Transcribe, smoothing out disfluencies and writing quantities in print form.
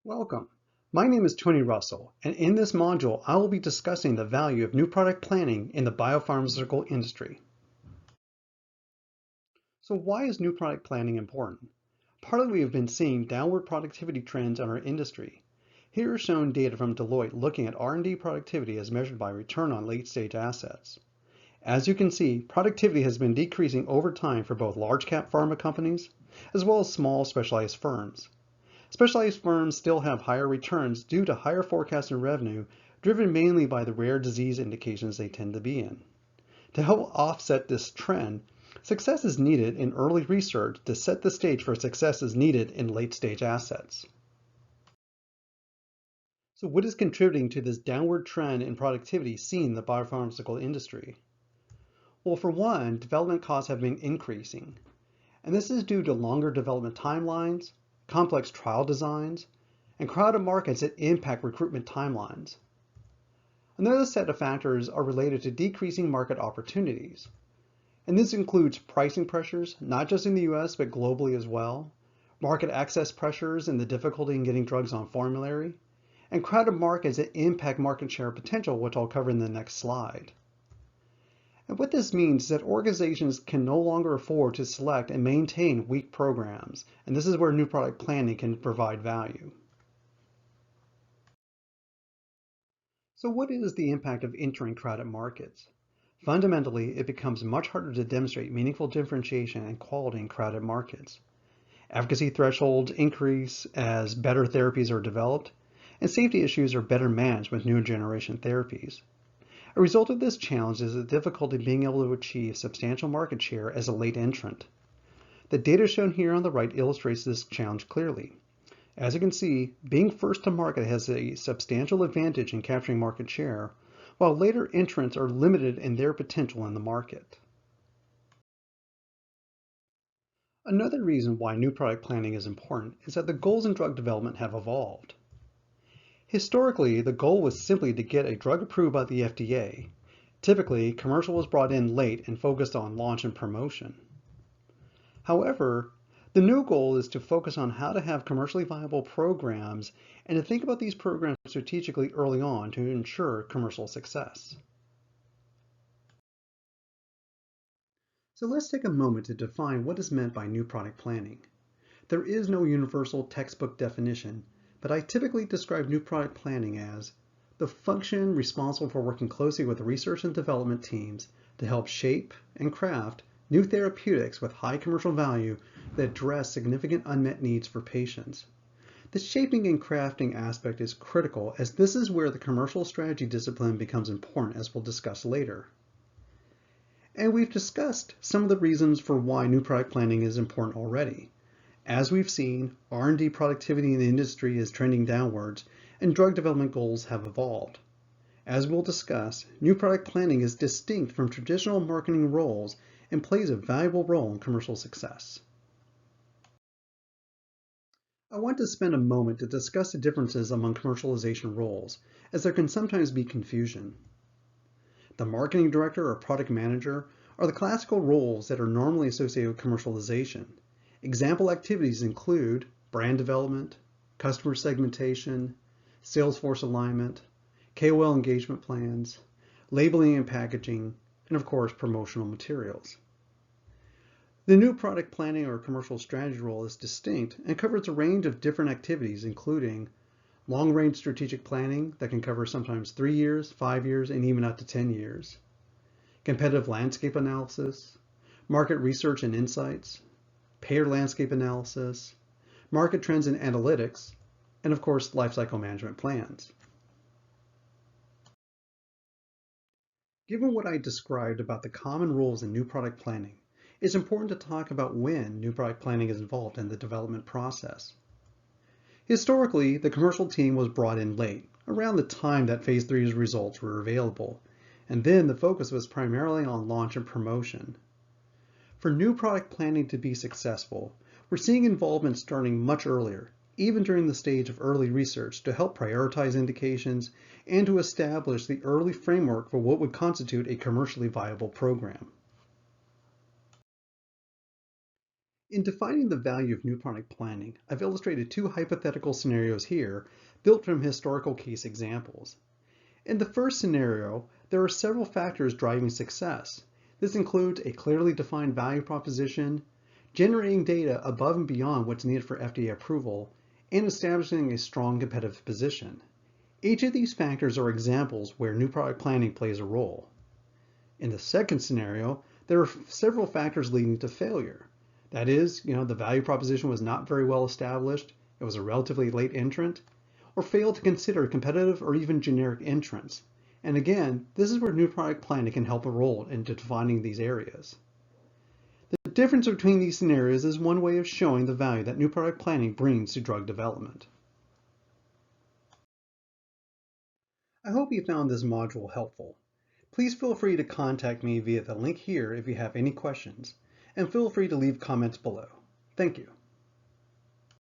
Welcome. My name is Tony Russell, and in this module, I will be discussing the value of new product planning in the biopharmaceutical industry. So why is new product planning important? Partly we have been seeing downward productivity trends in our industry. Here is shown data from Deloitte looking at R&D productivity as measured by return on late-stage assets. As you can see, productivity has been decreasing over time for both large-cap pharma companies as well as small specialized firms. Specialized firms still have higher returns due to higher forecasted revenue, driven mainly by the rare disease indications they tend to be in. To help offset this trend, success is needed in early research to set the stage for success is needed in late-stage assets. So what is contributing to this downward trend in productivity seen in the biopharmaceutical industry? Well, for one, development costs have been increasing, and this is due to longer development timelines, complex trial designs, and crowded markets that impact recruitment timelines. Another set of factors are related to decreasing market opportunities. And this includes pricing pressures, not just in the US, but globally as well, market access pressures and the difficulty in getting drugs on formulary, and crowded markets that impact market share potential, which I'll cover in the next slide. And what this means is that organizations can no longer afford to select and maintain weak programs, and this is where new product planning can provide value. So what is the impact of entering crowded markets? Fundamentally, it becomes much harder to demonstrate meaningful differentiation and quality in crowded markets. Efficacy thresholds increase as better therapies are developed, and safety issues are better managed with newer generation therapies. A result of this challenge is the difficulty being able to achieve substantial market share as a late entrant. The data shown here on the right illustrates this challenge clearly. As you can see, being first to market has a substantial advantage in capturing market share, while later entrants are limited in their potential in the market. Another reason why new product planning is important is that the goals in drug development have evolved. Historically, the goal was simply to get a drug approved by the FDA. Typically, commercial was brought in late and focused on launch and promotion. However, the new goal is to focus on how to have commercially viable programs and to think about these programs strategically early on to ensure commercial success. So let's take a moment to define what is meant by new product planning. There is no universal textbook definition, but I typically describe new product planning as the function responsible for working closely with research and development teams to help shape and craft new therapeutics with high commercial value that address significant unmet needs for patients. The shaping and crafting aspect is critical as this is where the commercial strategy discipline becomes important, as we'll discuss later. And we've discussed some of the reasons for why new product planning is important already. As we've seen, R&D productivity in the industry is trending downwards, and drug development goals have evolved. As we'll discuss, new product planning is distinct from traditional marketing roles and plays a valuable role in commercial success. I want to spend a moment to discuss the differences among commercialization roles, as there can sometimes be confusion. The marketing director or product manager are the classical roles that are normally associated with commercialization. Example activities include brand development, customer segmentation, sales force alignment, KOL engagement plans, labeling and packaging, and of course, promotional materials. The new product planning or commercial strategy role is distinct and covers a range of different activities, including long-range strategic planning that can cover sometimes 3 years, 5 years, and even up to 10 years, competitive landscape analysis, market research and insights, payer landscape analysis, market trends and analytics, and of course, lifecycle management plans. Given what I described about the common rules in new product planning, it's important to talk about when new product planning is involved in the development process. Historically, the commercial team was brought in late, around the time that phase 3's results were available, and then the focus was primarily on launch and promotion. For new product planning to be successful, we're seeing involvement starting much earlier, even during the stage of early research, to help prioritize indications and to establish the early framework for what would constitute a commercially viable program. In defining the value of new product planning, I've illustrated two hypothetical scenarios here, built from historical case examples. In the first scenario, there are several factors driving success. This includes a clearly defined value proposition, generating data above and beyond what's needed for FDA approval, and establishing a strong competitive position. Each of these factors are examples where new product planning plays a role. In the second scenario, there are several factors leading to failure. That is, the value proposition was not very well established, it was a relatively late entrant, or failed to consider competitive or even generic entrants. And again, this is where new product planning can help a role into defining these areas. The difference between these scenarios is one way of showing the value that new product planning brings to drug development. I hope you found this module helpful. Please feel free to contact me via the link here if you have any questions, and feel free to leave comments below. Thank you.